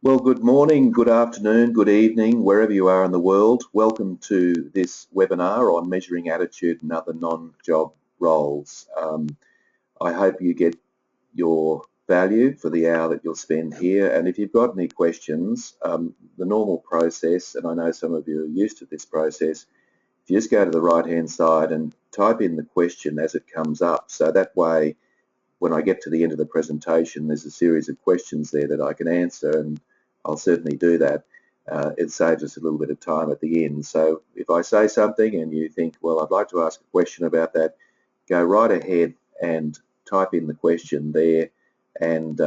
Well, good morning, good afternoon, good evening, wherever you are in the world. Welcome to this webinar on measuring attitude and other non-job roles. I hope you get your value for the hour that you'll spend here. And if you've got any questions, the normal process, and I know some of you are used to this process, if you just go to the right-hand side and type in the question as it comes up. So that way, when I get to the end of the presentation, there's a series of questions there that I can answer, and I'll certainly do that. It saves us a little bit of time at the end. So if I say something and you think, well, I'd like to ask a question about that, go right ahead and type in the question there, and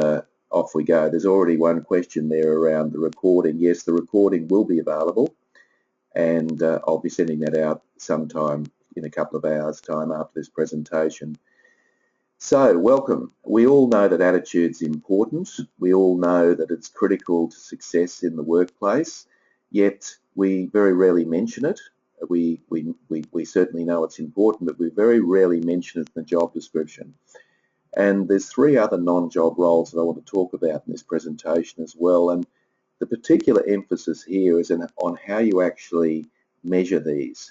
off we go. There's already one question there around the recording. Yes, the recording will be available, and I'll be sending that out sometime in a couple of hours' time after this presentation. So, welcome. We all know that attitude's important. We all know that it's critical to success in the workplace, yet we very rarely mention it. We certainly know it's important, but we very rarely mention it in the job description. And there's three other non-job roles that I want to talk about in this presentation as well. And the particular emphasis here is on how you actually measure these.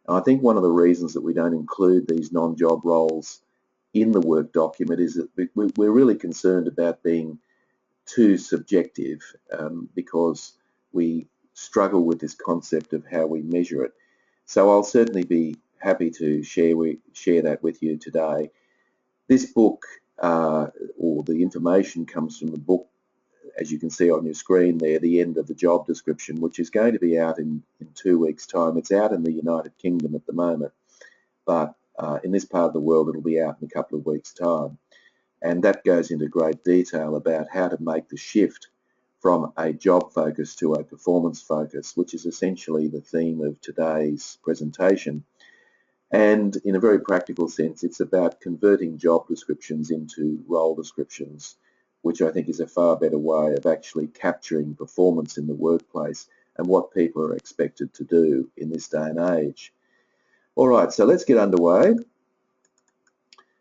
And I think one of the reasons that we don't include these non-job roles in the work document is that we're really concerned about being too subjective, because we struggle with this concept of how we measure it. So I'll certainly be happy to share that with you today. This book, or the information, comes from the book, as you can see on your screen there, The End of the Job Description, which is going to be out in 2 weeks' time. It's out in the United Kingdom at the moment, but in this part of the world it'll be out in a couple of weeks' time. And that goes into great detail about how to make the shift from a job focus to a performance focus, which is essentially the theme of today's presentation. And in a very practical sense, it's about converting job descriptions into role descriptions, which I think is a far better way of actually capturing performance in the workplace and what people are expected to do in this day and age. All right, so let's get underway.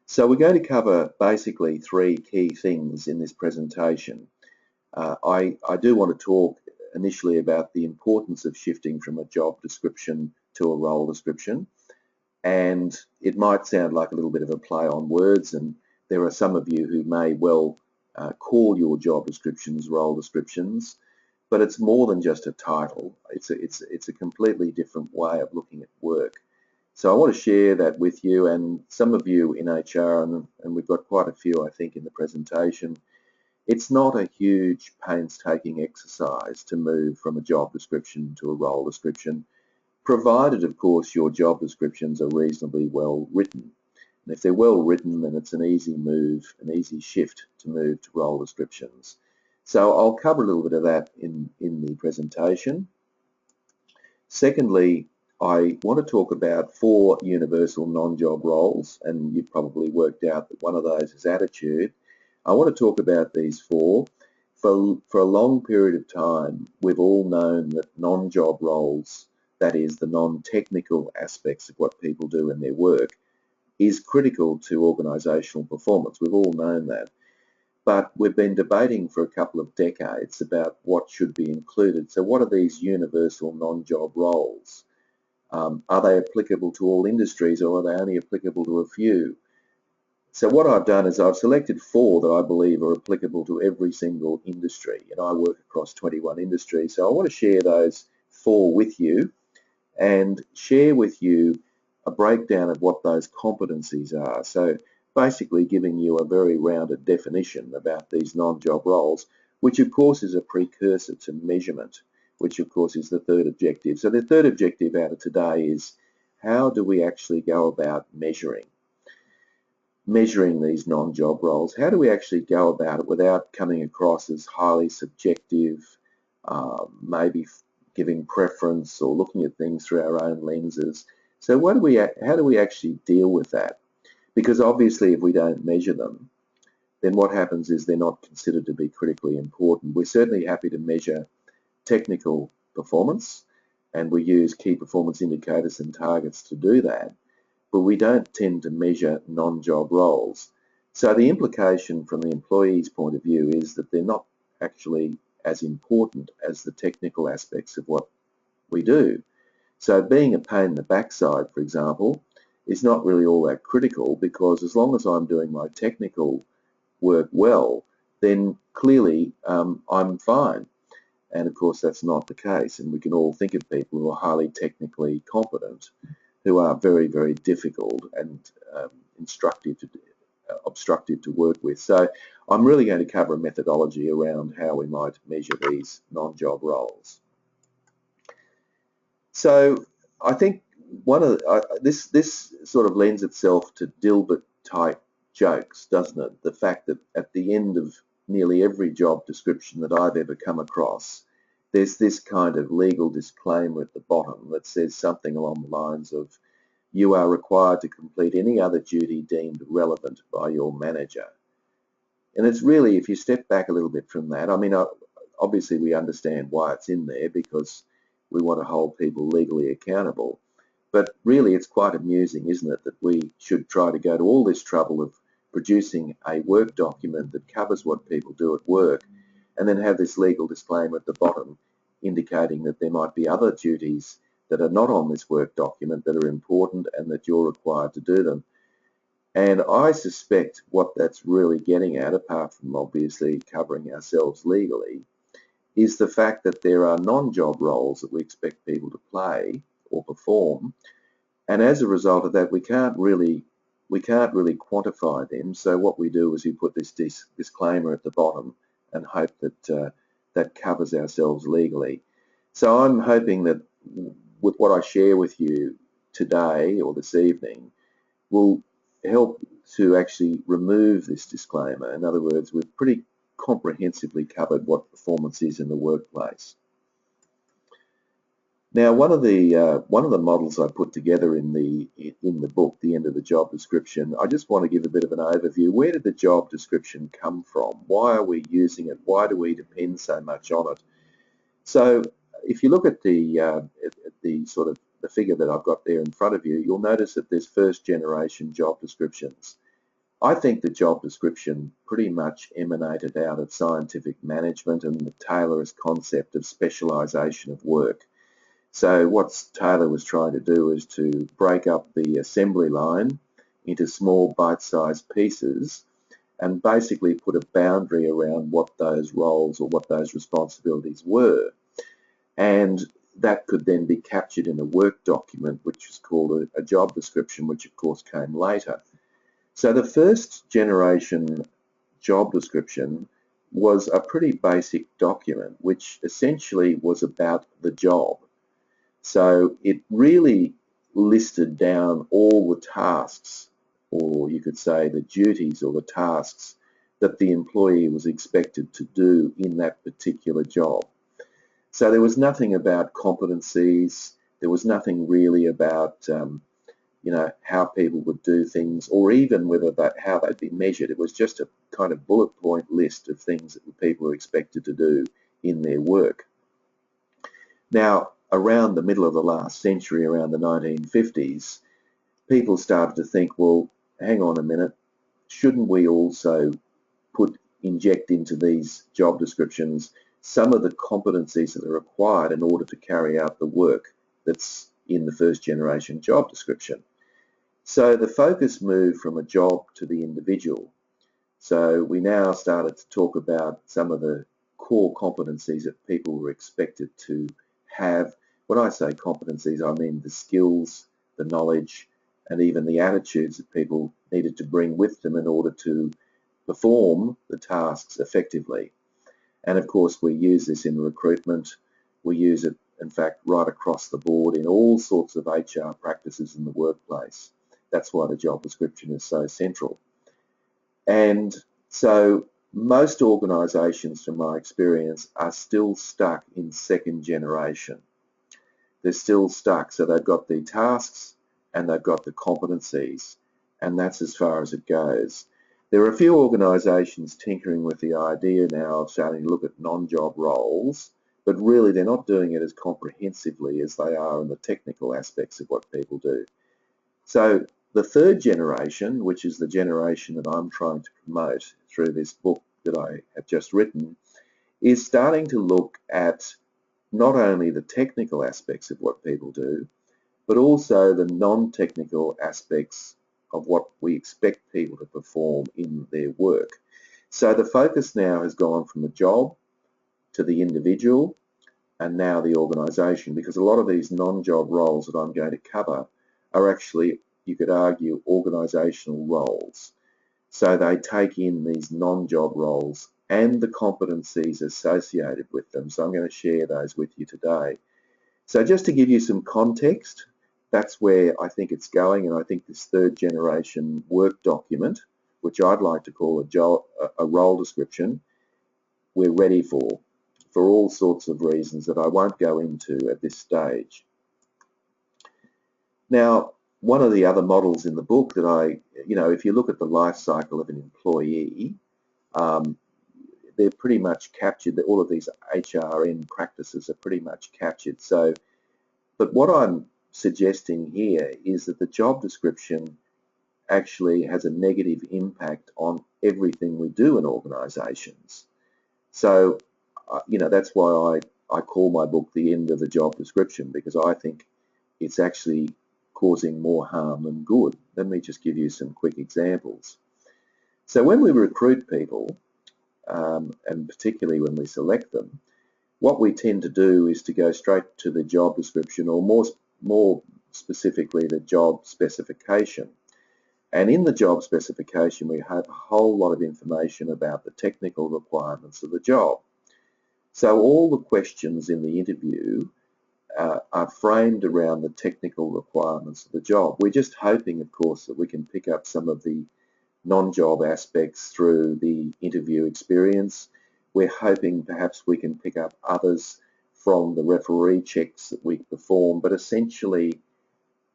So we're going to cover basically three key things in this presentation. I do want to talk initially about the importance of shifting from a job description to a role description. And it might sound like a little bit of a play on words, and there are some of you who may well call your job descriptions role descriptions, but it's more than just a title. It's a completely different way of looking at work. So I want to share that with you, and some of you in HR, and we've got quite a few I think in the presentation. It's not a huge painstaking exercise to move from a job description to a role description, provided of course your job descriptions are reasonably well written. And if they're well written, then it's an easy move, an easy shift to move to role descriptions. So I'll cover a little bit of that in the presentation. Secondly, I want to talk about 4 universal non-job roles, and you've probably worked out that one of those is attitude. I want to talk about these 4. For a long period of time, we've all known that non-job roles, that is the non-technical aspects of what people do in their work, is critical to organisational performance. We've all known that. But we've been debating for a couple of decades about what should be included. So what are these universal non-job roles? Are they applicable to all industries, or are they only applicable to a few? So what I've done is I've selected 4 that I believe are applicable to every single industry, and I work across 21 industries. So I want to share those 4 with you and share with you a breakdown of what those competencies are. So basically giving you a very rounded definition about these non-job roles, which of course is a precursor to measurement, which of course is the third objective. So the third objective out of today is, how do we actually go about measuring these non-job roles? How do we actually go about it without coming across as highly subjective, maybe giving preference or looking at things through our own lenses? So how do we actually deal with that? Because obviously if we don't measure them, then what happens is they're not considered to be critically important. We're certainly happy to measure technical performance, and we use key performance indicators and targets to do that, but we don't tend to measure non-job roles. So the implication from the employee's point of view is that they're not actually as important as the technical aspects of what we do. So being a pain in the backside, for example, is not really all that critical, because as long as I'm doing my technical work well, then clearly I'm fine. And of course that's not the case, and we can all think of people who are highly technically competent who are very, very difficult and obstructive to work with. So I'm really going to cover a methodology around how we might measure these non-job roles. So I think one of this sort of lends itself to Dilbert type jokes, doesn't it? The fact that at the end of nearly every job description that I've ever come across, there's this kind of legal disclaimer at the bottom that says something along the lines of, you are required to complete any other duty deemed relevant by your manager. And it's really, if you step back a little bit from that, I mean, obviously we understand why it's in there, because we want to hold people legally accountable. But really it's quite amusing, isn't it, that we should try to go to all this trouble of producing a work document that covers what people do at work, and then have this legal disclaimer at the bottom indicating that there might be other duties that are not on this work document that are important and that you're required to do them. And I suspect what that's really getting at, apart from obviously covering ourselves legally, is the fact that there are non-job roles that we expect people to play or perform, and as a result of that we can't really quantify them. So what we do is we put this disclaimer at the bottom and hope that that covers ourselves legally. So I'm hoping that with what I share with you today or this evening will help to actually remove this disclaimer. In other words, we've pretty comprehensively covered what performance is in the workplace. Now, one of the models I put together in the book, The End of the Job Description, I just want to give a bit of an overview. Where did the job description come from? Why are we using it? Why do we depend so much on it? So, if you look at the sort of the figure that I've got there in front of you, you'll notice that there's first generation job descriptions. I think the job description pretty much emanated out of scientific management and the Taylorist concept of specialisation of work. So what Taylor was trying to do is to break up the assembly line into small bite-sized pieces and basically put a boundary around what those roles or what those responsibilities were. And that could then be captured in a work document, which is called a job description, which of course came later. So the first generation job description was a pretty basic document, which essentially was about the job. So it really listed down all the tasks, or you could say the duties or the tasks that the employee was expected to do in that particular job. So there was nothing about competencies, there was nothing really about how people would do things, or even how they'd be measured. It was just a kind of bullet point list of things that people were expected to do in their work. Now, around the middle of the last century, around the 1950s, people started to think, well, hang on a minute, shouldn't we also inject into these job descriptions some of the competencies that are required in order to carry out the work that's in the first generation job description? So the focus moved from a job to the individual. So we now started to talk about some of the core competencies that people were expected to have. When I say competencies, I mean the skills, the knowledge, and even the attitudes that people needed to bring with them in order to perform the tasks effectively. And of course, we use this in recruitment. We use it, in fact, right across the board in all sorts of HR practices in the workplace. That's why the job description is so central. And so most organisations, from my experience, are still stuck in second generation. They're still stuck. So they've got the tasks and they've got the competencies, and that's as far as it goes. There are a few organisations tinkering with the idea now of starting to look at non-job roles, but really they're not doing it as comprehensively as they are in the technical aspects of what people do. So the third generation, which is the generation that I'm trying to promote through this book that I have just written, is starting to look at not only the technical aspects of what people do, but also the non-technical aspects of what we expect people to perform in their work. So the focus now has gone from the job to the individual and now the organisation, because a lot of these non-job roles that I'm going to cover are actually, you could argue, organisational roles. So they take in these non-job roles and the competencies associated with them. So I'm going to share those with you today. So just to give you some context, that's where I think it's going, and I think this third generation work document, which I'd like to call a role description, we're ready for all sorts of reasons that I won't go into at this stage. Now, one of the other models in the book that if you look at the life cycle of an employee, they're pretty much captured. All of these HRM practices are pretty much captured. So, but what I'm suggesting here is that the job description actually has a negative impact on everything we do in organisations. So, that's why I call my book The End of the Job Description, because I think it's actually causing more harm than good. Let me just give you some quick examples. So when we recruit people, and particularly when we select them, what we tend to do is to go straight to the job description, or more specifically the job specification. And in the job specification, we have a whole lot of information about the technical requirements of the job. So all the questions in the interview are framed around the technical requirements of the job. We're just hoping, of course, that we can pick up some of the non-job aspects through the interview experience. We're hoping perhaps we can pick up others from the referee checks that we perform, but essentially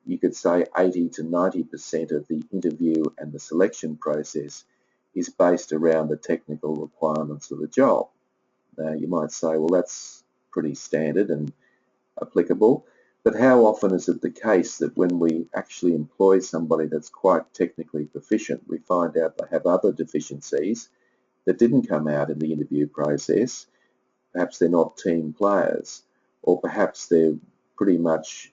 you could say 80 to 90% of the interview and the selection process is based around the technical requirements of the job. Now you might say, well, that's pretty standard and applicable, but how often is it the case that when we actually employ somebody that's quite technically proficient, we find out they have other deficiencies that didn't come out in the interview process? Perhaps they're not team players, or perhaps they're pretty much,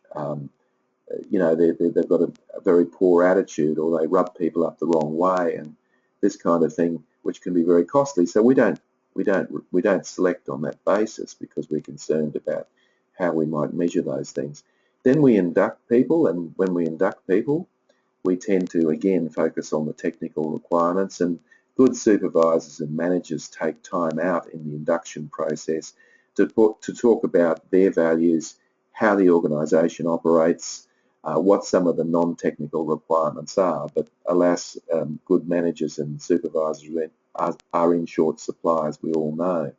they've got a very poor attitude, or they rub people up the wrong way, and this kind of thing, which can be very costly. So we don't select on that basis because we're concerned about how we might measure those things. Then we induct people, and when we induct people, we tend to again focus on the technical requirements, and good supervisors and managers take time out in the induction process to talk about their values, how the organisation operates, what some of the non-technical requirements are. But alas, good managers and supervisors are in short supply, as we all know.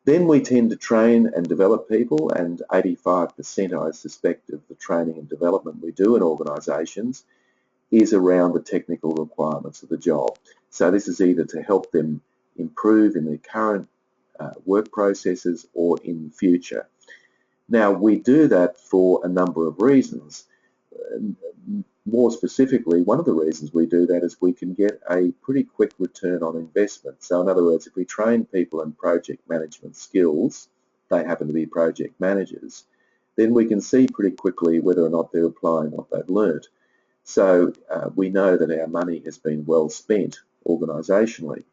Then we tend to train and develop people, and 85%, I suspect, of the training and development we do in organisations is around the technical requirements of the job. So this is either to help them improve in their current work processes or in future. Now, we do that for a number of reasons. More specifically, one of the reasons we do that is we can get a pretty quick return on investment. So in other words, if we train people in project management skills, they happen to be project managers, then we can see pretty quickly whether or not they're applying what they've learnt. So we know that our money has been well spent organisationally.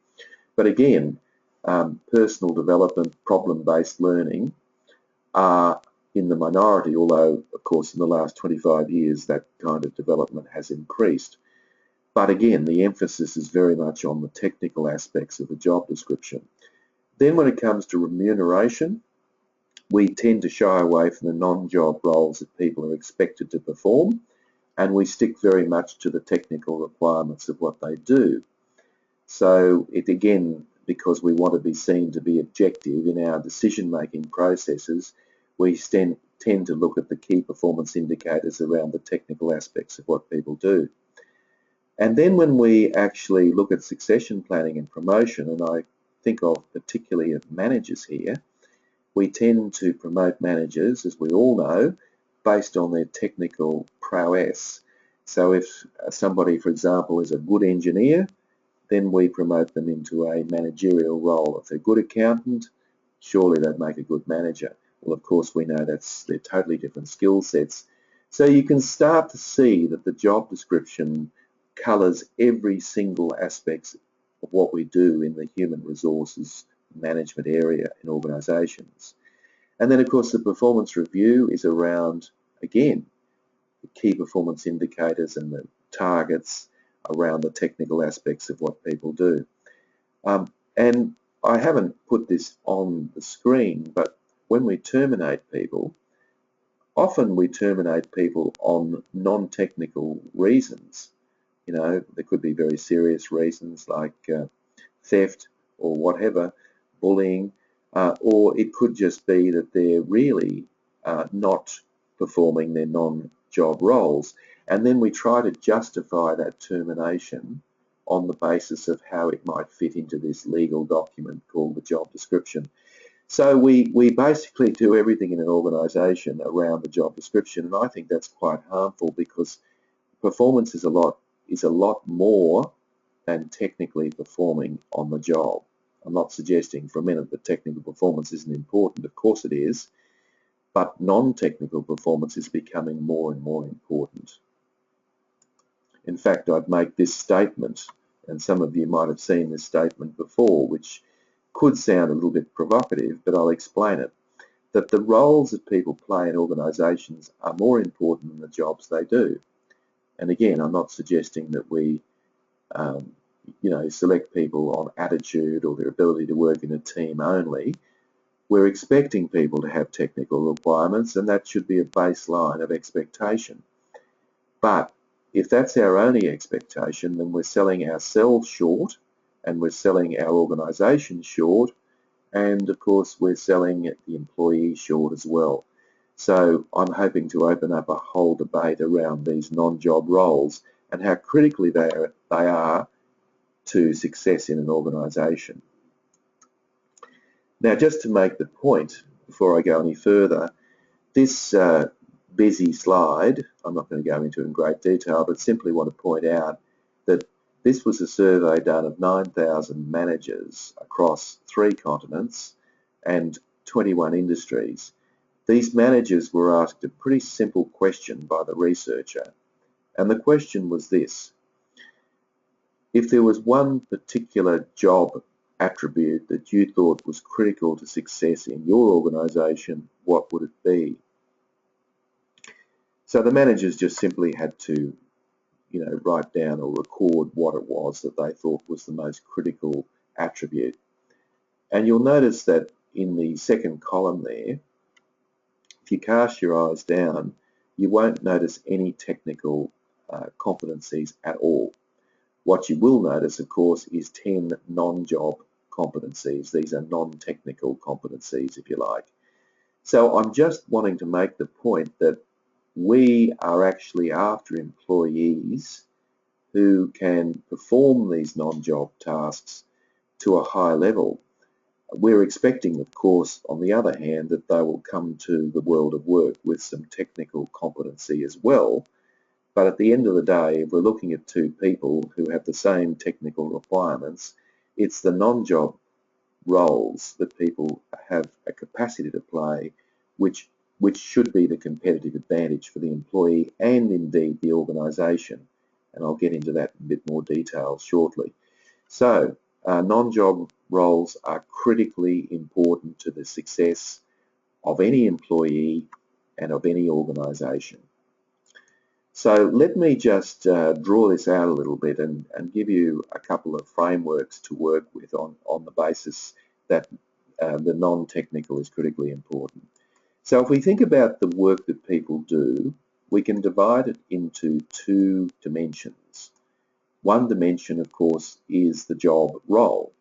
But again, personal development, problem-based learning are in the minority, although of course in the last 25 years that kind of development has increased. But again, the emphasis is very much on the technical aspects of the job description. Then when it comes to remuneration, we tend to shy away from the non-job roles that people are expected to perform, and we stick very much to the technical requirements of what they do. So it again, because we want to be seen to be objective in our decision-making processes, we tend to look at the key performance indicators around the technical aspects of what people do. And then when we actually look at succession planning and promotion, and I think of particularly of managers here, we tend to promote managers, as we all know, based on their technical prowess. So if somebody, for example, is a good engineer, then we promote them into a managerial role. If they're a good accountant, surely they'd make a good manager. Well, of course, we know they're totally different skill sets. So you can start to see that the job description colours every single aspect of what we do in the human resources management area in organisations. And then, of course, the performance review is around, again, the key performance indicators and the targets around the technical aspects of what people do. And I haven't put this on the screen, but when we terminate people, often we terminate people on non-technical reasons. You know, there could be very serious reasons like theft or whatever, bullying, or it could just be that they're really not performing their non-job roles. And then we try to justify that termination on the basis of how it might fit into this legal document called the job description. So we basically do everything in an organisation around the job description, and I think that's quite harmful because performance is a lot more than technically performing on the job. I'm not suggesting for a minute that technical performance isn't important. Of course it is, but non-technical performance is becoming more and more important. In fact, I'd make this statement, and some of you might have seen this statement before, which could sound a little bit provocative, but I'll explain it, that the roles that people play in organisations are more important than the jobs they do. And again, I'm not suggesting that we select people on attitude or their ability to work in a team only. We're expecting people to have technical requirements, and that should be a baseline of expectation. But if that's our only expectation, then we're selling ourselves short, and we're selling our organisation short, and of course we're selling the employee short as well. So I'm hoping to open up a whole debate around these non-job roles and how critically they are to success in an organisation. Now, just to make the point, before I go any further, this busy slide, I'm not going to go into in great detail, but simply want to point out that this was a survey done of 9,000 managers across 3 continents and 21 industries. These managers were asked a pretty simple question by the researcher, and the question was this: if there was one particular job attribute that you thought was critical to success in your organisation, what would it be? So the managers just simply had to, write down or record what it was that they thought was the most critical attribute. And you'll notice that in the second column there, if you cast your eyes down, you won't notice any technical competencies at all. What you will notice, of course, is 10 non-job competencies. These are non-technical competencies, if you like. So I'm just wanting to make the point that we are actually after employees who can perform these non-job tasks to a high level. We're expecting, of course, on the other hand, that they will come to the world of work with some technical competency as well. But at the end of the day, if we're looking at 2 people who have the same technical requirements, it's the non-job roles that people have a capacity to play, which should be the competitive advantage for the employee and indeed the organisation. And I'll get into that in a bit more detail shortly. So non-job roles are critically important to the success of any employee and of any organisation. So let me just draw this out a little bit and give you a couple of frameworks to work with on the basis that the non-technical is critically important. So if we think about the work that people do, we can divide it into 2 dimensions. One dimension, of course, is the job role.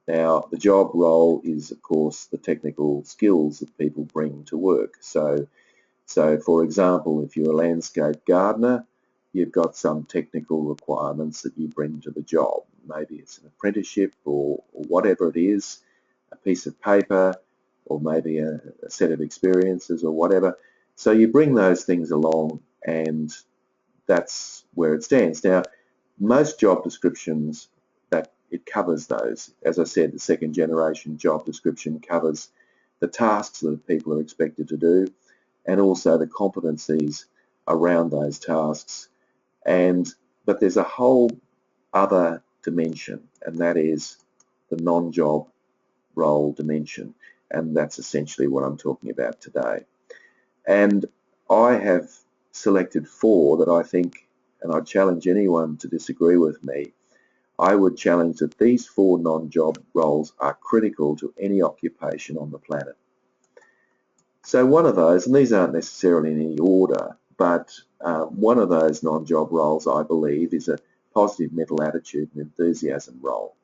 Now, the job role is, of course, the technical skills that people bring to work. So for example, if you're a landscape gardener, you've got some technical requirements that you bring to the job. Maybe it's an apprenticeship or whatever it is, a piece of paper, or maybe a set of experiences or whatever. So you bring those things along, and that's where it stands. Now, most job descriptions it covers those. As I said, the second generation job description covers the tasks that people are expected to do and also the competencies around those tasks. But there's a whole other dimension, and that is the non-job role dimension, and that's essentially what I'm talking about today. And I have selected 4 that I think, and I challenge anyone to disagree with me, I would challenge that these 4 non-job roles are critical to any occupation on the planet. So one of those, and these aren't necessarily in any order, but one of those non-job roles, I believe, is a positive mental attitude and enthusiasm role.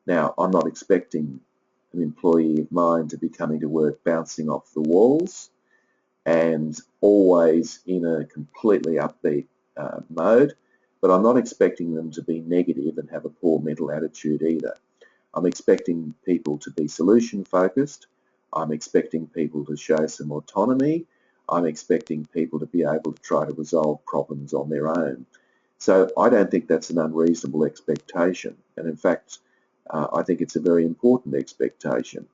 Now, I'm not expecting an employee of mine to be coming to work bouncing off the walls and always in a completely upbeat mode, but I'm not expecting them to be negative and have a poor mental attitude either. I'm expecting people to be solution focused. I'm expecting people to show some autonomy. I'm expecting people to be able to try to resolve problems on their own. So I don't think that's an unreasonable expectation. And in fact, I think it's a very important expectation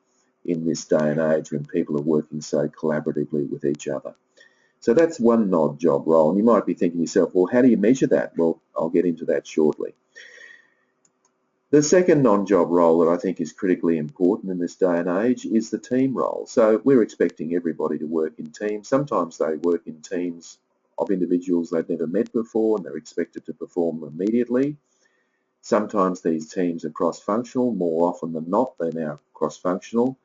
in this day and age when people are working so collaboratively with each other. So that's one non-job role. And you might be thinking to yourself, well, how do you measure that? Well, I'll get into that shortly. The second non-job role that I think is critically important in this day and age is the team role. So we're expecting everybody to work in teams. Sometimes they work in teams of individuals they've never met before and they're expected to perform immediately. Sometimes these teams are cross-functional. More often than not, they're now cross-functional.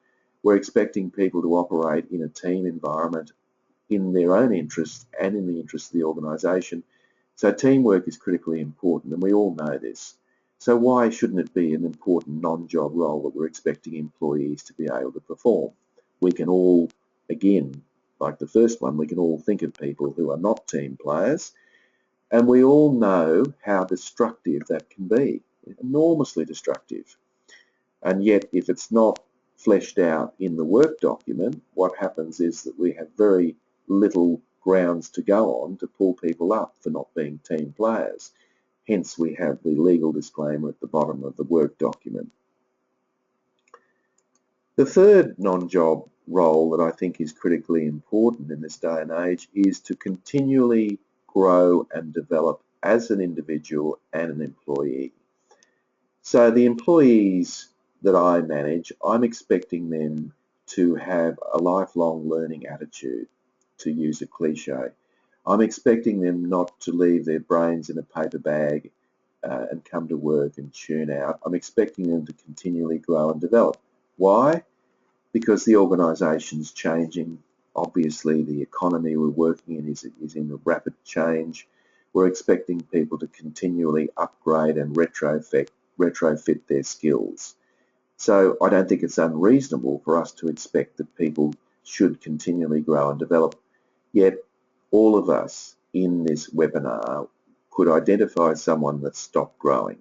We're expecting people to operate in a team environment in their own interest and in the interest of the organisation. So teamwork is critically important, and we all know this. So why shouldn't it be an important non-job role that we're expecting employees to be able to perform? We can all, again, like the first one, we can all think of people who are not team players, and we all know how destructive that can be, enormously destructive. And yet, if it's not fleshed out in the work document, what happens is that we have very little grounds to go on to pull people up for not being team players. Hence, we have the legal disclaimer at the bottom of the work document. The third non-job role that I think is critically important in this day and age is to continually grow and develop as an individual and an employee. So the employees that I manage, I'm expecting them to have a lifelong learning attitude, to use a cliche. I'm expecting them not to leave their brains in a paper bag and come to work and tune out. I'm expecting them to continually grow and develop. Why? Because the organisation's changing. Obviously, the economy we're working in is in a rapid change. We're expecting people to continually upgrade and retrofit their skills. So I don't think it's unreasonable for us to expect that people should continually grow and develop. Yet all of us in this webinar could identify someone that's stopped growing.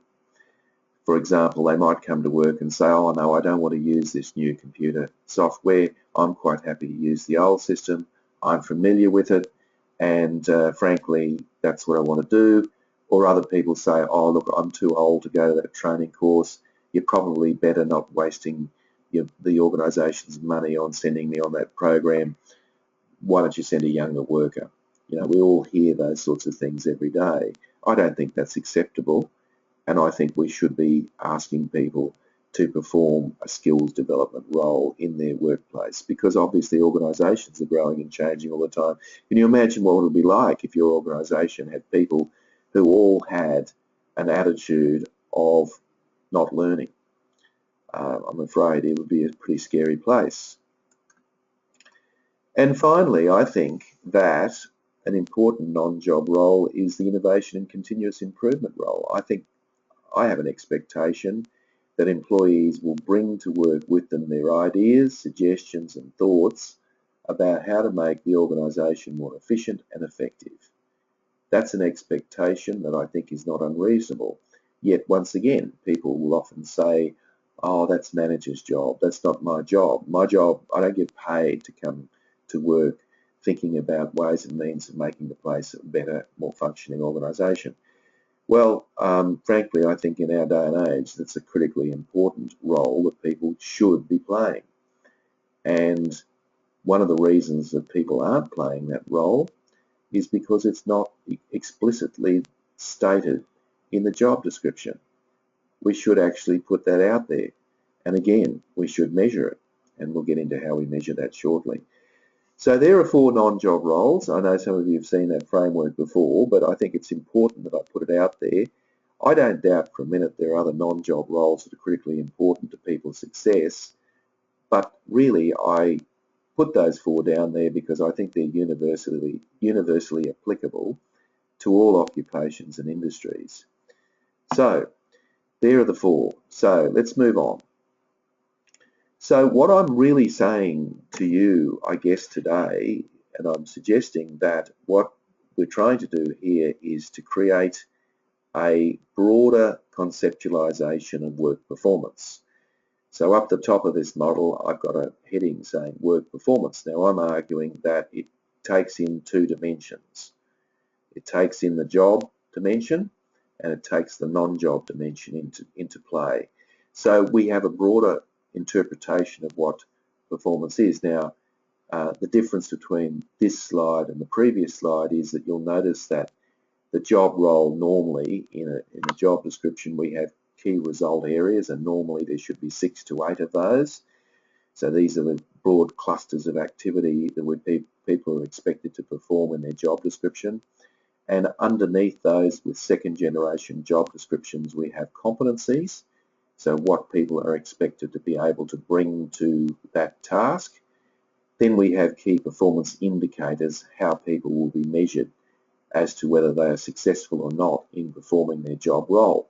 For example, they might come to work and say, oh no, I don't want to use this new computer software. I'm quite happy to use the old system. I'm familiar with it, and frankly, that's what I want to do. Or other people say, oh look, I'm too old to go to that training course. You're probably better not wasting the organisation's money on sending me on that program. Why don't you send a younger worker? You know, we all hear those sorts of things every day. I don't think that's acceptable, and I think we should be asking people to perform a skills development role in their workplace, because obviously organisations are growing and changing all the time. Can you imagine what it would be like if your organisation had people who all had an attitude of not learning? I'm afraid it would be a pretty scary place. And finally, I think that an important non-job role is the innovation and continuous improvement role. I think I have an expectation that employees will bring to work with them their ideas, suggestions and thoughts about how to make the organisation more efficient and effective. That's an expectation that I think is not unreasonable. Yet once again, people will often say, oh, that's manager's job, that's not my job. My job, I don't get paid to come to work thinking about ways and means of making the place a better, more functioning organisation. Well, frankly, I think in our day and age, that's a critically important role that people should be playing. And one of the reasons that people aren't playing that role is because it's not explicitly stated in the job description. We should actually put that out there. And again, we should measure it. And we'll get into how we measure that shortly. So there are 4 non-job roles. I know some of you have seen that framework before, but I think it's important that I put it out there. I don't doubt for a minute there are other non-job roles that are critically important to people's success, but really I put those 4 down there because I think they're universally applicable to all occupations and industries. So there are the 4. So let's move on. So what I'm really saying to you, I guess today, and I'm suggesting that what we're trying to do here is to create a broader conceptualization of work performance. So up the top of this model, I've got a heading saying work performance. Now I'm arguing that it takes in 2 dimensions. It takes in the job dimension and it takes the non-job dimension into play. So we have a broader interpretation of what performance is. Now, the difference between this slide and the previous slide is that you'll notice that the job role normally in a job description we have key result areas, and normally there should be 6 to 8 of those. So these are the broad clusters of activity that people are expected to perform in their job description. And underneath those, with second generation job descriptions, we have competencies. So what people are expected to be able to bring to that task. Then we have key performance indicators, how people will be measured as to whether they are successful or not in performing their job role.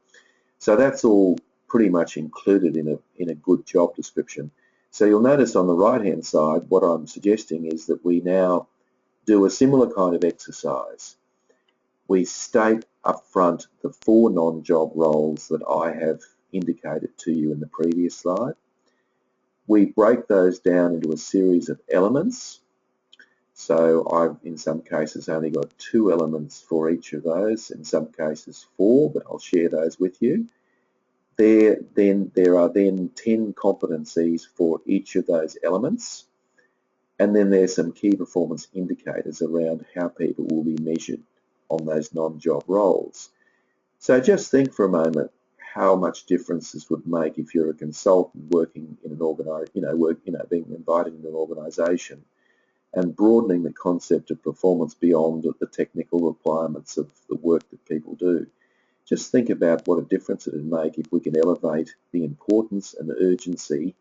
So that's all pretty much included in a good job description. So you'll notice on the right-hand side, what I'm suggesting is that we now do a similar kind of exercise. We state up front the 4 non-job roles that I have indicated to you in the previous slide. We break those down into a series of elements. So I've, in some cases, only got 2 elements for each of those, in some cases 4, but I'll share those with you. There are 10 competencies for each of those elements, and then there's some key performance indicators around how people will be measured on those non-job roles. So just think for a moment how much difference this would make if you're a consultant working in an being invited into an organisation, and broadening the concept of performance beyond the technical requirements of the work that people do. Just think about what a difference it would make if we can elevate the importance and urgency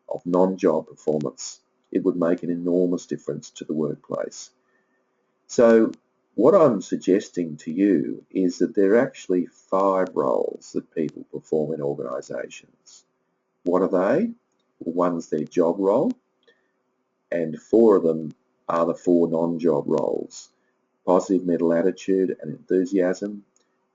of non-job performance. It would make an enormous difference to the workplace. So what I'm suggesting to you is that there are actually 5 roles that people perform in organisations. What are they? Well, one's their job role, and 4 of them are the 4 non-job roles: positive mental attitude and enthusiasm,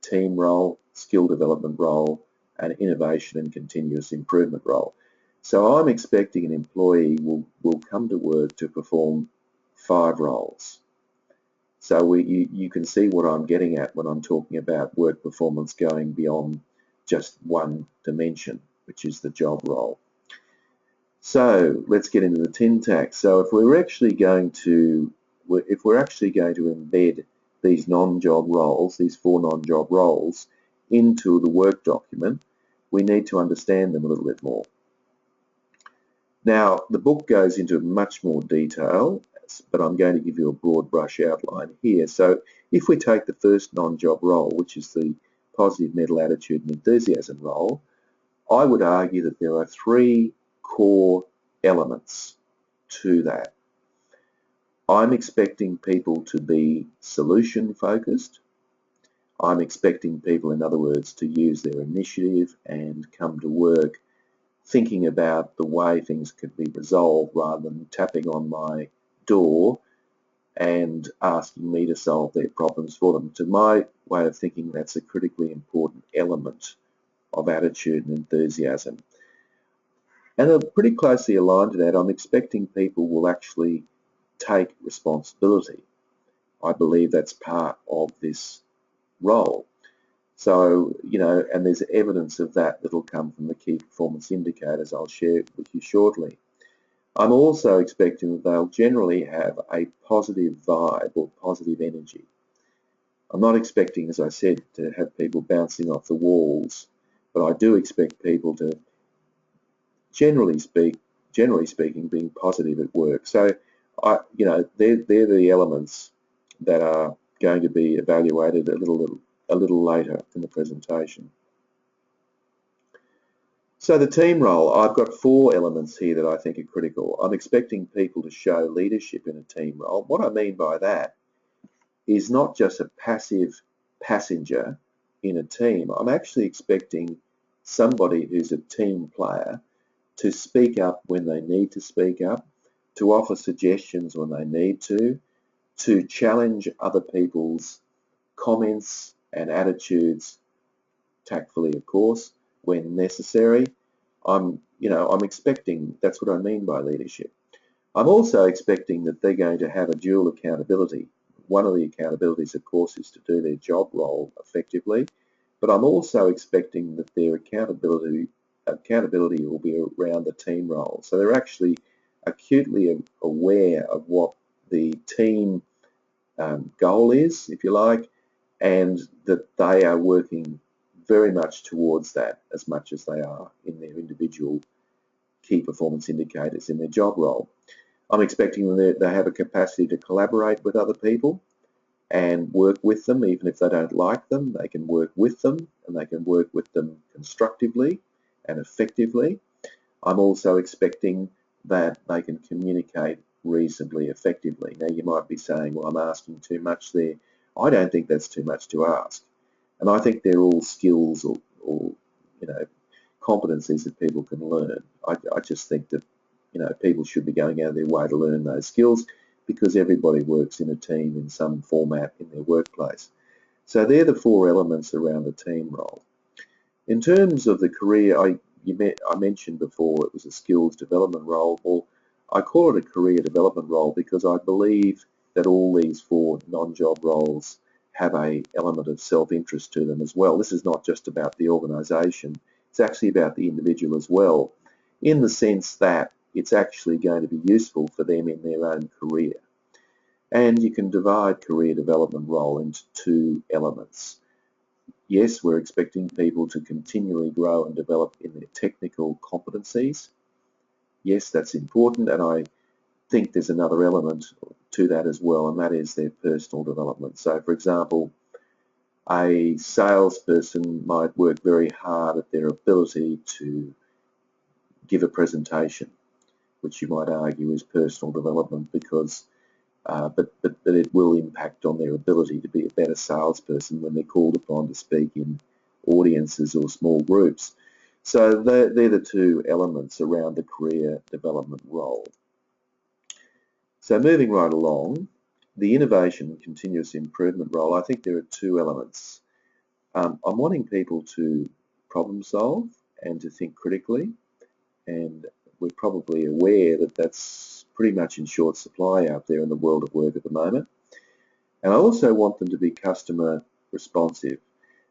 team role, skill development role, and innovation and continuous improvement role. So I'm expecting an employee will come to work to perform 5 roles. So you can see what I'm getting at when I'm talking about work performance going beyond just one dimension, which is the job role. So let's get into the tin tack. So if we're actually going to embed these non-job roles, these 4 non-job roles, into the work document, we need to understand them a little bit more. Now, the book goes into much more detail, but I'm going to give you a broad brush outline here. So if we take the first non-job role, which is the positive mental attitude and enthusiasm role, I would argue that there are 3 core elements to that. I'm expecting people to be solution focused. I'm expecting people, in other words, to use their initiative and come to work thinking about the way things could be resolved rather than tapping on my door and asking me to solve their problems for them. To my way of thinking, that's a critically important element of attitude and enthusiasm. And pretty closely aligned to that, I'm expecting people will actually take responsibility. I believe that's part of this role. So, and there's evidence of that that'll come from the key performance indicators I'll share with you shortly. I'm also expecting that they'll generally have a positive vibe or positive energy. I'm not expecting, as I said, to have people bouncing off the walls, but I do expect people to generally speaking, being positive at work. So, they're the elements that are going to be evaluated a little later in the presentation. So the team role, I've got 4 elements here that I think are critical. I'm expecting people to show leadership in a team role. What I mean by that is not just a passive passenger in a team. I'm actually expecting somebody who's a team player to speak up when they need to speak up, to offer suggestions when they need to challenge other people's comments and attitudes, tactfully of course, when necessary. I'm expecting, that's what I mean by leadership. I'm also expecting that they're going to have a dual accountability. One of the accountabilities, of course, is to do their job role effectively, but I'm also expecting that their accountability will be around the team role. So they're actually acutely aware of what the team goal is, if you like, and that they are working very much towards that as much as they are in their individual key performance indicators in their job role. I'm expecting that they have a capacity to collaborate with other people and work with them, even if they don't like them. They can work with them, and they can work with them constructively and effectively. I'm also expecting that they can communicate reasonably effectively. Now you might be saying, well, I'm asking too much there. I don't think that's too much to ask. And I think they're all skills or competencies that people can learn. I just think that people should be going out of their way to learn those skills, because everybody works in a team in some format in their workplace. So they're the 4 elements around the team role. In terms of the career, I mentioned before it was a skills development role. Well, I call it a career development role because I believe that all these 4 non-job roles have an element of self-interest to them as well. This is not just about the organisation, it's actually about the individual as well, in the sense that it's actually going to be useful for them in their own career. And you can divide career development role into 2 elements. Yes, we're expecting people to continually grow and develop in their technical competencies. Yes, that's important, and I think there's another element to that as well, and that is their personal development. So, for example, a salesperson might work very hard at their ability to give a presentation, which you might argue is personal development, because but it will impact on their ability to be a better salesperson when they're called upon to speak in audiences or small groups. So they're the 2 elements around the career development role. So moving right along, the innovation and continuous improvement role, I think there are 2 elements. I'm wanting people to problem solve and to think critically, and we're probably aware that that's pretty much in short supply out there in the world of work at the moment. And I also want them to be customer responsive.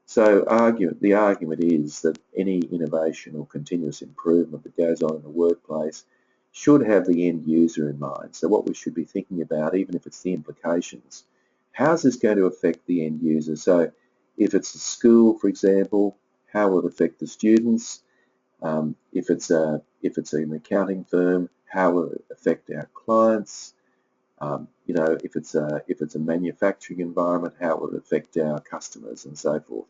So the argument is that any innovation or continuous improvement that goes on in the workplace should have the end user in mind. So what we should be thinking about, even if it's the implications, how's this going to affect the end user? So if it's a school, for example, how will it affect the students? If it's an accounting firm, how will it affect our clients? If it's a manufacturing environment, how will it affect our customers, and so forth.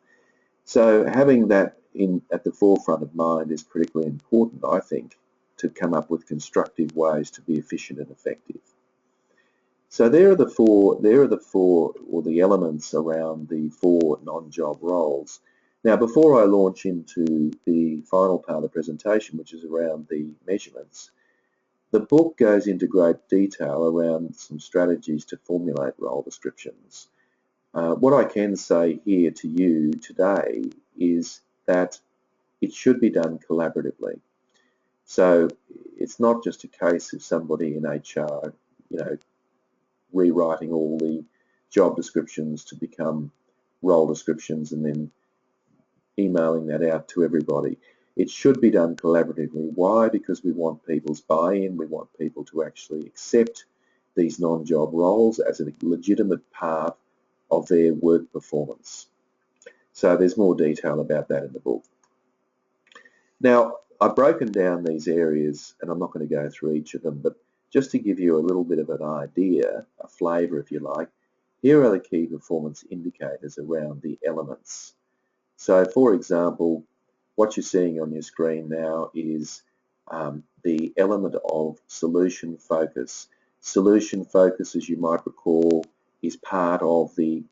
So having that at the forefront of mind is critically important, I think, to come up with constructive ways to be efficient and effective. So there are the four or the elements around the 4 non-job roles. Now, before I launch into the final part of the presentation, which is around the measurements, the book goes into great detail around some strategies to formulate role descriptions. What I can say here to you today is that it should be done collaboratively. So it's not just a case of somebody in HR, rewriting all the job descriptions to become role descriptions and then emailing that out to everybody. It should be done collaboratively. Why? Because we want people's buy-in. We want people to actually accept these non-job roles as a legitimate part of their work performance. So there's more detail about that in the book. Now, I've broken down these areas, and I'm not going to go through each of them, but just to give you a little bit of an idea, a flavour if you like, here are the key performance indicators around the elements. So for example, what you're seeing on your screen now is the element of solution focus. Solution focus, as you might recall, is part of the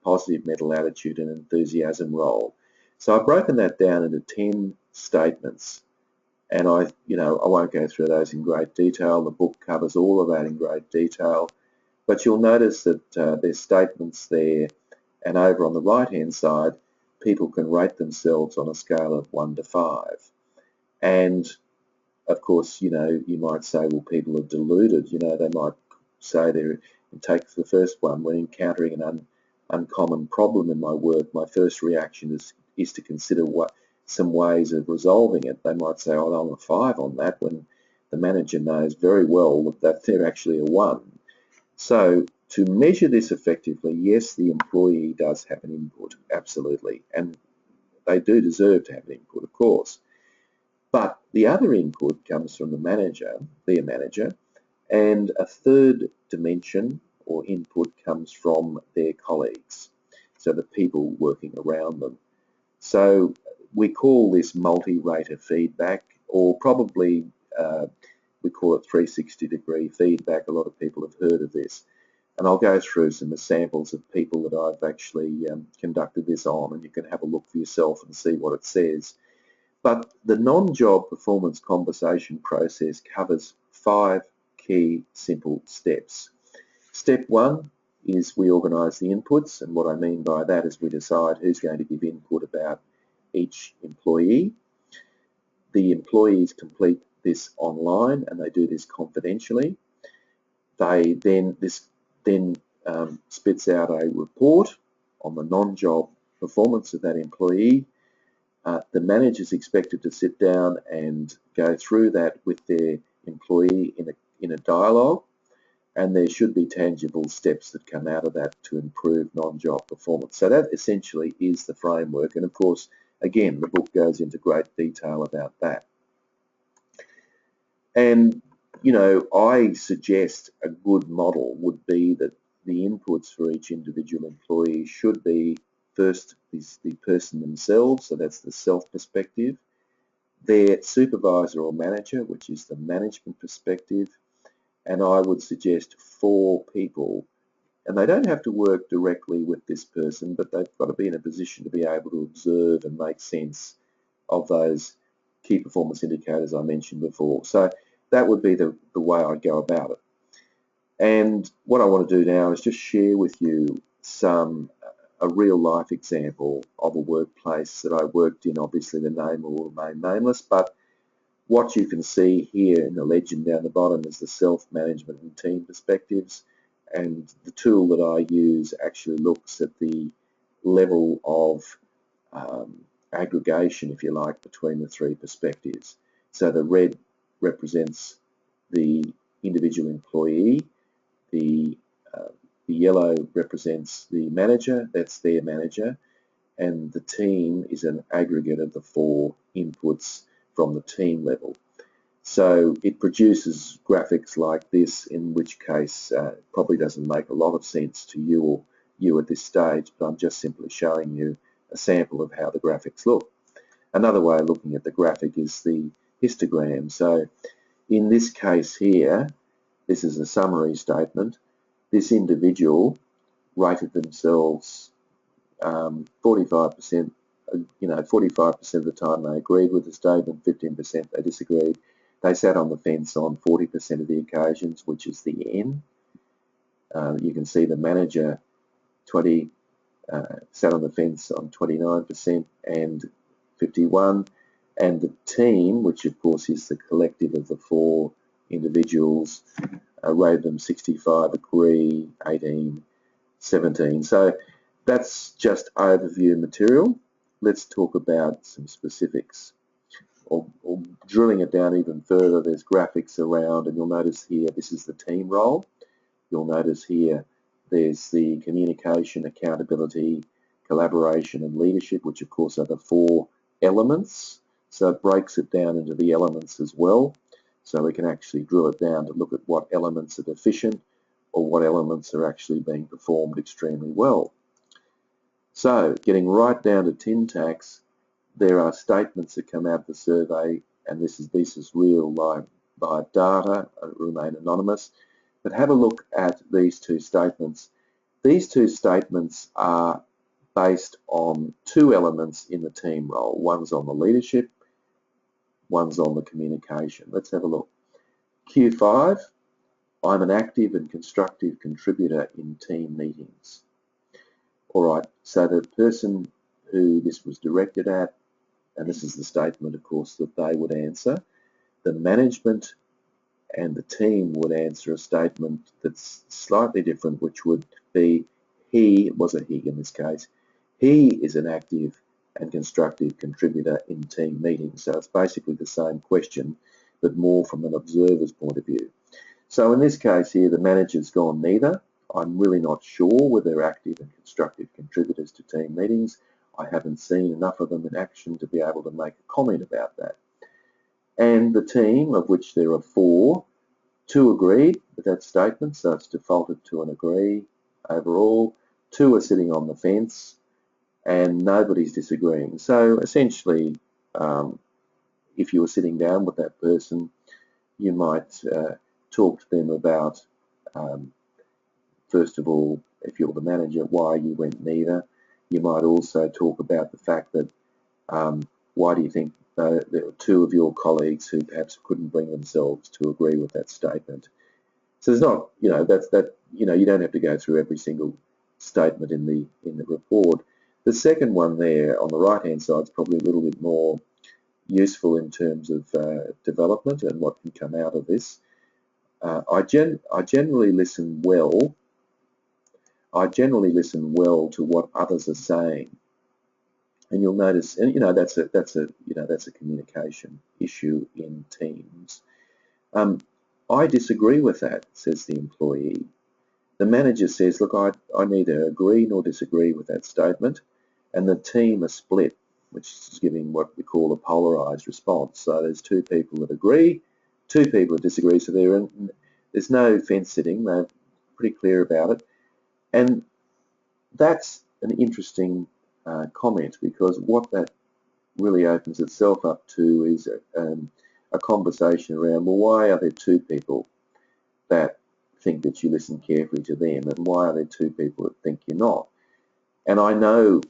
positive mental attitude and enthusiasm role. So I've broken that down into 10 statements, and I won't go through those in great detail. The book covers all of that in great detail, but you'll notice that there's statements there, and over on the right-hand side, people can rate themselves on a scale of 1 to 5. And of course, you might say, well, people are deluded. They might say take the first one, when encountering an uncommon problem in my work, my first reaction is to consider some ways of resolving it. They might say, oh, I'm a 5 on that, when the manager knows very well that they're actually a 1. So to measure this effectively, yes, the employee does have an input, absolutely, and they do deserve to have an input, of course. But the other input comes from the manager, their manager, and a third dimension or input comes from their colleagues, so the people working around them. So we call this multi-rater feedback, or probably we call it 360-degree feedback. A lot of people have heard of this. And I'll go through some samples of people that I've actually conducted this on, and you can have a look for yourself and see what it says. But the non-job performance conversation process covers 5 key simple steps. Step 1 is we organise the inputs, and what I mean by that is we decide who's going to give input about each employee. The employees complete this online, and they do this confidentially. This then spits out a report on the non-job performance of that employee. The manager is expected to sit down and go through that with their employee in a dialogue, and there should be tangible steps that come out of that to improve non-job performance. So that essentially is the framework, and of course, again, the book goes into great detail about that. And I suggest a good model would be that the inputs for each individual employee should be, first, the person themselves, so that's the self perspective, their supervisor or manager, which is the management perspective, and I would suggest 4 people, and they don't have to work directly with this person, but they've got to be in a position to be able to observe and make sense of those key performance indicators I mentioned before. So that would be the way I go about it. And what I want to do now is just share with you a real life example of a workplace that I worked in. Obviously the name will remain nameless, but what you can see here in the legend down the bottom is the self-management and team perspectives, and the tool that I use actually looks at the level of aggregation, if you like, between the 3 perspectives. So the red represents the individual employee, the yellow represents the manager, that's their manager, and the team is an aggregate of the 4 inputs from the team level. So it produces graphics like this, in which case it probably doesn't make a lot of sense to you at this stage, but I'm just simply showing you a sample of how the graphics look. Another way of looking at the graphic is the histogram. So in this case here, this is a summary statement. This individual rated themselves 45%, 45% of the time they agreed with the statement, 15% they disagreed. They sat on the fence on 40% of the occasions, which is the N. You can see the manager sat on the fence on 29% and 51%, and the team, which of course is the collective of the 4 individuals, rated them 65, agree, 18, 17. So that's just overview material. let's talk about some specifics, or drilling it down even further. There's graphics around, and you'll notice here this is the team role. You'll notice here there's the communication, accountability, collaboration and leadership, which of course are the 4 elements. So it breaks it down into the elements as well. So we can actually drill it down to look at what elements are deficient or what elements are actually being performed extremely well. So getting right down to tin tacks, there are statements that come out of the survey, and this is real live data, remain anonymous. But have a look at these 2 statements. These 2 statements are based on 2 elements in the team role. One's on the leadership, one's on the communication. Let's have a look. Q5, I'm an active and constructive contributor in team meetings. All right, so the person who this was directed at, and this is the statement, of course, that they would answer, the management and the team would answer a statement that's slightly different, which would be he, it was a he in this case, he is an active and constructive contributor in team meetings. So it's basically the same question, but more from an observer's point of view. So in this case here, the manager's gone neither. I'm really not sure whether they're active and constructive contributors to team meetings. I haven't seen enough of them in action to be able to make a comment about that. And the team, of which there are 4, 2 agreed with that statement, so it's defaulted to an agree overall. 2 are sitting on the fence, and nobody's disagreeing. So essentially, if you were sitting down with that person, you might talk to them about, first of all, if you're the manager, why you went neither. You might also talk about the fact that why do you think there were 2 of your colleagues who perhaps couldn't bring themselves to agree with that statement. So there's not, you don't have to go through every single statement in the report. The second one there on the right-hand side is probably a little bit more useful in terms of development and what can come out of this. I generally listen well. I generally listen well to what others are saying, and you'll notice, and that's a communication issue in teams. I disagree with that, says the employee. The manager says, look, I neither agree nor disagree with that statement, and the team are split, which is giving what we call a polarized response. So there's 2 people that agree, 2 people that disagree, so there's no fence sitting. They're pretty clear about it. And that's an interesting comment, because what that really opens itself up to is a conversation around, well, why are there 2 people that think that you listen carefully to them, and why are there 2 people that think you're not? And I know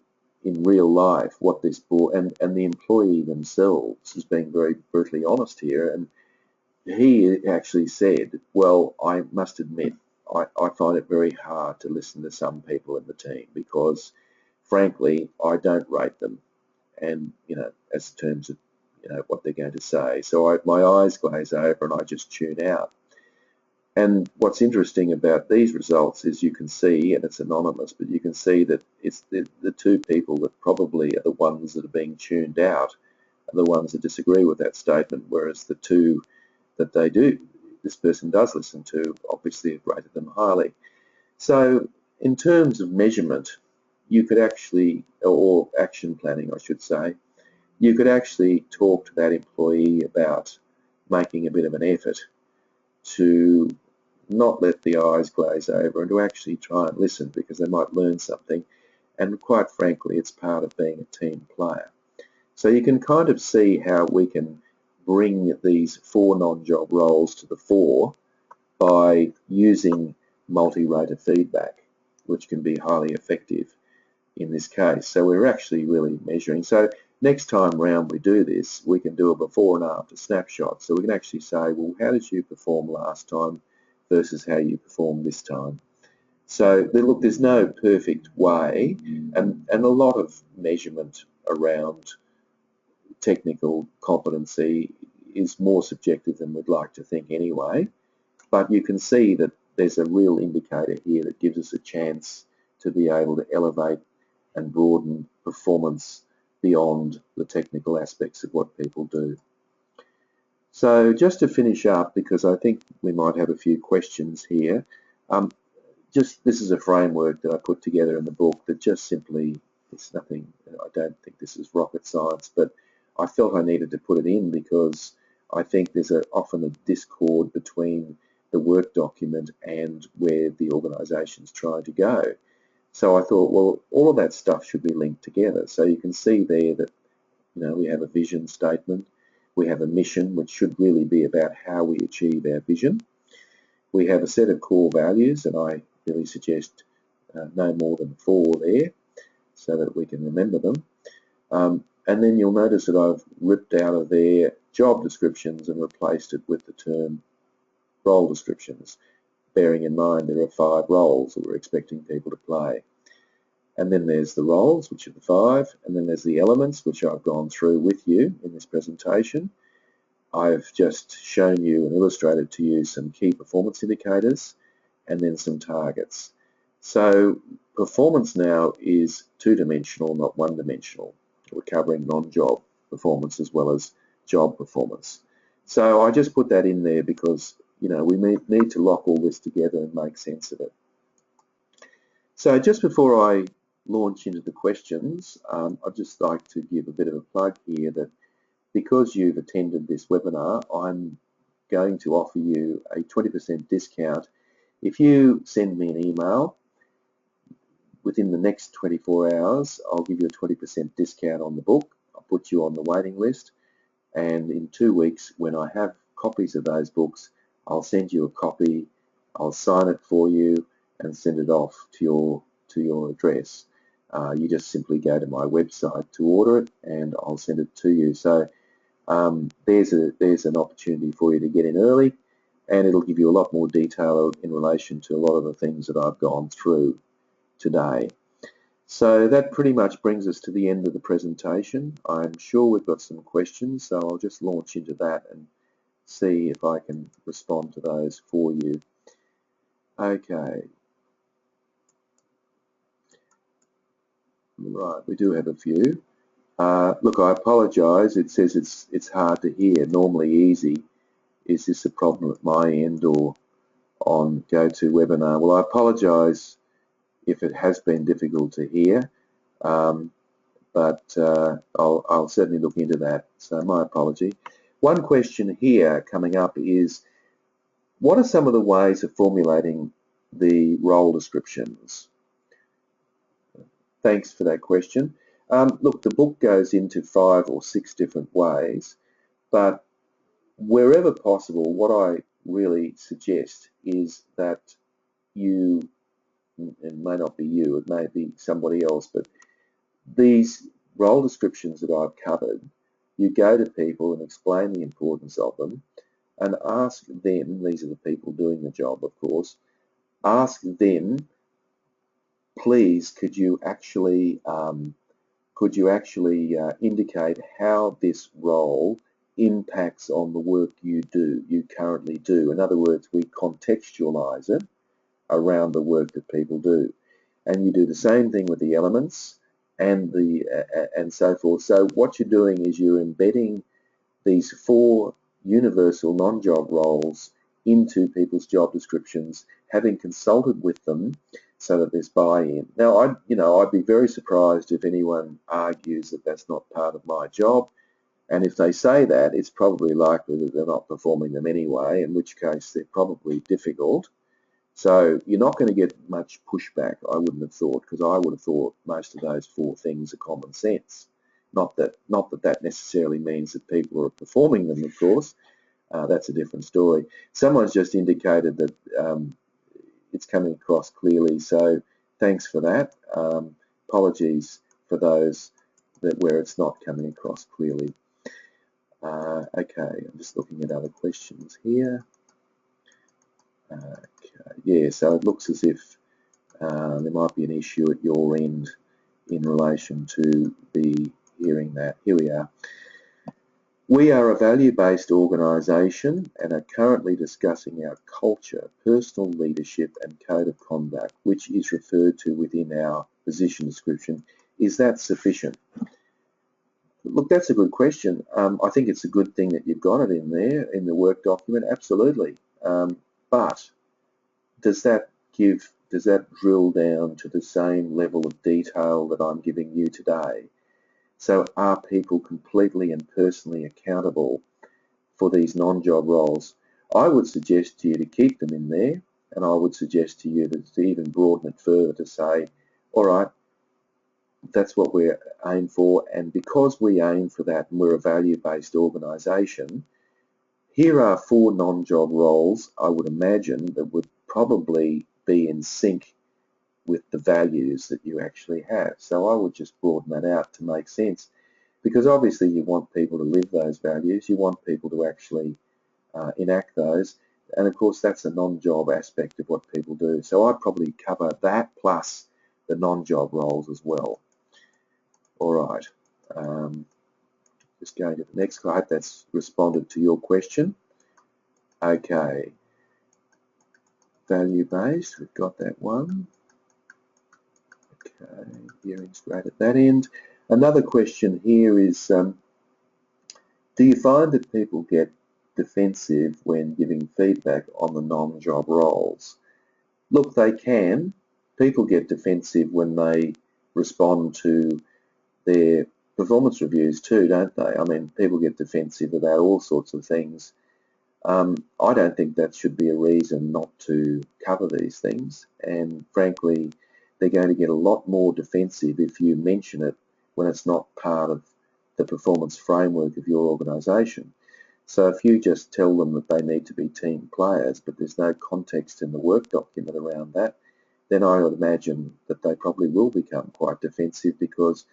in real life what this board and the employee themselves is being very brutally honest here, and he actually said, well, I must admit, I find it very hard to listen to some people in the team because, frankly, I don't rate them, and as terms of what they're going to say. So my eyes glaze over and I just tune out. And what's interesting about these results is you can see, and it's anonymous, but you can see that it's the 2 people that probably are the ones that are being tuned out are the ones that disagree with that statement, whereas the 2 that this person does listen to, obviously have rated them highly. So in terms of measurement, you could actually, or action planning I should say, you could actually talk to that employee about making a bit of an effort to not let the eyes glaze over and to actually try and listen, because they might learn something, and quite frankly it's part of being a team player. So you can kind of see how we can bring these 4 non-job roles to the fore by using multi-rater feedback, which can be highly effective in this case. So we're actually really measuring. So next time round we do this, we can do a before and after snapshot. So we can actually say, well, how did you perform last time versus how you performed this time? So look, there's no perfect way, and a lot of measurement around technical competency is more subjective than we'd like to think anyway, but you can see that there's a real indicator here that gives us a chance to be able to elevate and broaden performance beyond the technical aspects of what people do. So just to finish up, because I think we might have a few questions here, this is a framework that I put together in the book that just simply, it's nothing, I don't think this is rocket science, but I felt I needed to put it in because I think there's often a discord between the work document and where the organisation's trying to go. So I thought, well, all of that stuff should be linked together. So you can see there that, we have a vision statement, we have a mission, which should really be about how we achieve our vision. We have a set of core values, and I really suggest no more than 4 there, so that we can remember them. And then you'll notice that I've ripped out of there job descriptions and replaced it with the term role descriptions, bearing in mind there are 5 roles that we're expecting people to play. And then there's the roles, which are the 5, and then there's the elements, which I've gone through with you in this presentation. I've just shown you and illustrated to you some key performance indicators and then some targets. So performance now is 2-dimensional, not 1-dimensional. We're covering non-job performance as well as job performance. So I just put that in there because, we need to lock all this together and make sense of it. So just before I launch into the questions, I'd just like to give a bit of a plug here that because you've attended this webinar, I'm going to offer you a 20% discount. If you send me an email within the next 24 hours, I'll give you a 20% discount on the book. I'll put you on the waiting list, and in 2 weeks, when I have copies of those books, I'll send you a copy, I'll sign it for you and send it off to your address. You just simply go to my website to order it and I'll send it to you. So there's an opportunity for you to get in early, and it'll give you a lot more detail in relation to a lot of the things that I've gone through today. So that pretty much brings us to the end of the presentation. I'm sure we've got some questions, so I'll just launch into that and see if I can respond to those for you. Okay. Right, we do have a few. Look, I apologise. It says it's hard to hear. Normally easy. Is this a problem at my end or on GoToWebinar? Well, I apologise if it has been difficult to hear, but I'll certainly look into that. So my apology. One question here coming up is, what are some of the ways of formulating the role descriptions? Thanks for that question. Look, the book goes into 5 or 6 different ways, but wherever possible, what I really suggest is that you, it may not be you, it may be somebody else, but these role descriptions that I've covered, you go to people and explain the importance of them and ask them, these are the people doing the job, of course, ask them, please, could you actually indicate how this role impacts on the work you currently do? In other words, we contextualize it around the work that people do, and you do the same thing with the elements and so forth. So what you're doing is you're embedding these 4 universal non-job roles into people's job descriptions, having consulted with them so that there's buy-in. Now, I'd be very surprised if anyone argues that that's not part of my job, and if they say that, it's probably likely that they're not performing them anyway, in which case they're probably difficult. So you're not going to get much pushback, I wouldn't have thought, because I would have thought most of those 4 things are common sense. Not that necessarily means that people are performing them, of course. That's a different story. Someone's just indicated that it's coming across clearly, so thanks for that. Apologies for those where it's not coming across clearly. Okay, I'm just looking at other questions here. Okay, yeah, so it looks as if there might be an issue at your end in relation to the hearing that. Here we are. We are a value-based organisation and are currently discussing our culture, personal leadership and code of conduct, which is referred to within our position description. Is that sufficient? Look, that's a good question. I think it's a good thing that you've got it in there in the work document, absolutely. But does that drill down to the same level of detail that I'm giving you today? So are people completely and personally accountable for these non-job roles? I would suggest to you to keep them in there, and I would suggest to you to even broaden it further to say, all right, that's what we aim for, and because we aim for that and we're a value-based organisation, here are 4 non-job roles I would imagine that would probably be in sync with the values that you actually have. So I would just broaden that out to make sense, because obviously you want people to live those values, you want people to actually enact those, and of course that's a non-job aspect of what people do. So I'd probably cover that plus the non-job roles as well. All right, just going to the next. I hope that's responded to your question. Okay, value-based, we've got that one. Okay, hearing's great at that end. Another question here is, do you find that people get defensive when giving feedback on the non-job roles? Look, they can. People get defensive when they respond to their performance reviews too, don't they? I mean, people get defensive about all sorts of things. I don't think that should be a reason not to cover these things, and frankly, they're going to get a lot more defensive if you mention it when it's not part of the performance framework of your organisation. So if you just tell them that they need to be team players, but there's no context in the work document around that, then I would imagine that they probably will become quite defensive, because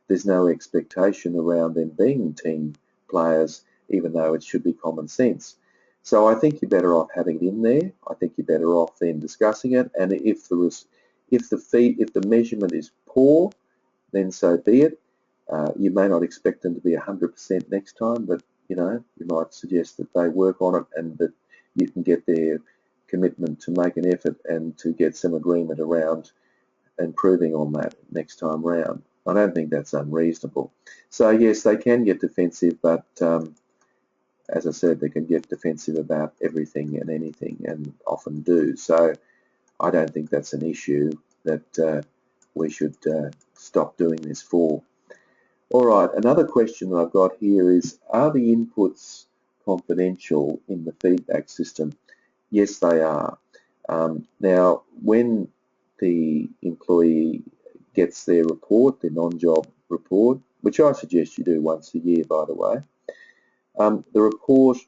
there's no expectation around them being team players, even though it should be common sense. So I think you're better off having it in there. I think you're better off then discussing it. And if the measurement is poor, then so be it. You may not expect them to be 100% next time, but you might suggest that they work on it and that you can get their commitment to make an effort and to get some agreement around improving on that next time round. I don't think that's unreasonable. So yes, they can get defensive, but as I said, they can get defensive about everything and anything, and often do. So I don't think that's an issue that we should stop doing this for. All right, another question that I've got here is, are the inputs confidential in the feedback system? Yes, they are. Now, when the employee gets their report, their non-job report, which I suggest you do once a year, by the way, the report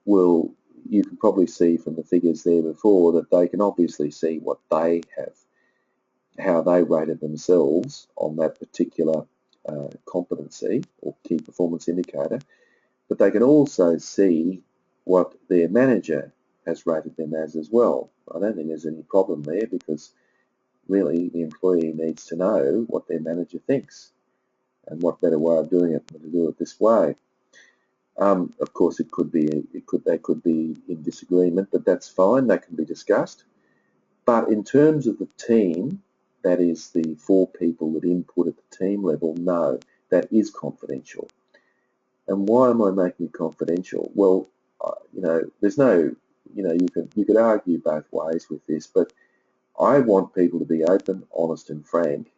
you can probably see from the figures there before that they can obviously see what they have, how they rated themselves on that particular competency or key performance indicator, but they can also see what their manager has rated them as well. I don't think there's any problem there, because really the employee needs to know what their manager thinks, and what better way of doing it than to do it this way. Of course, they could be in disagreement, but that's fine. That can be discussed. But in terms of the team, that is the 4 people that input at the team level, no, that is confidential. And why am I making it confidential? Well, there's no, you could argue both ways with this, but I want people to be open, honest, and frank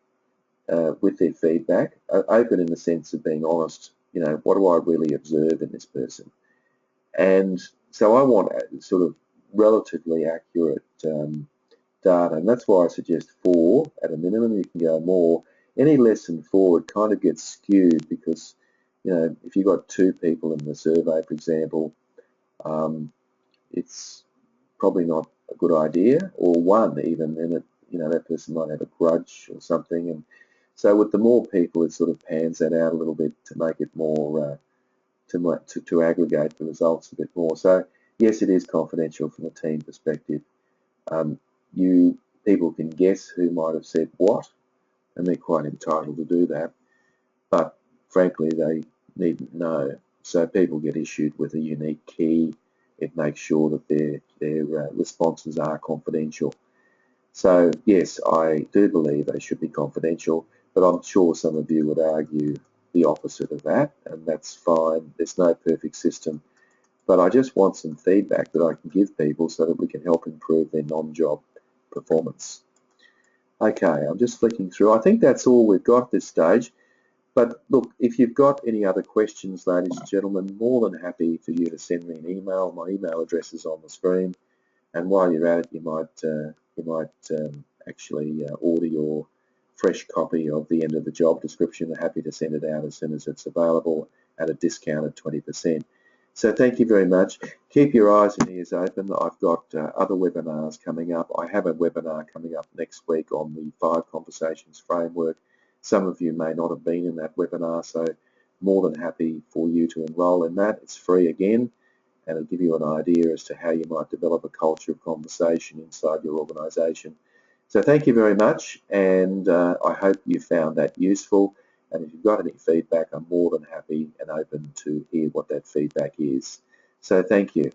with their feedback. Open in the sense of being honest. What do I really observe in this person? And so I want sort of relatively accurate data, and that's why I suggest 4 at a minimum. You can go more. Any less than 4, it kind of gets skewed, because if you've got 2 people in the survey, for example, it's probably not a good idea, or 1 even, and that person might have a grudge or something. And so with the more people, it sort of pans that out a little bit to make it more to aggregate the results a bit more. So yes, it is confidential from a team perspective. People can guess who might have said what, and they're quite entitled to do that, but frankly they needn't know. So people get issued with a unique key. It makes sure that their responses are confidential. So yes, I do believe they should be confidential, but I'm sure some of you would argue the opposite of that, and that's fine. There's no perfect system, but I just want some feedback that I can give people so that we can help improve their non-job performance. Okay, I'm just flicking through. I think that's all we've got at this stage. But look, if you've got any other questions, ladies and gentlemen, more than happy for you to send me an email. My email address is on the screen, and while you're at it, you might actually order your fresh copy of the end of the job description. I'm happy to send it out as soon as it's available at a discounted 20%. So thank you very much. Keep your eyes and ears open. I've got other webinars coming up. I have a webinar coming up next week on the 5 Conversations framework. Some of you may not have been in that webinar, so more than happy for you to enroll in that. It's free again, and it'll give you an idea as to how you might develop a culture of conversation inside your organisation. So thank you very much, and I hope you found that useful. And if you've got any feedback, I'm more than happy and open to hear what that feedback is. So thank you.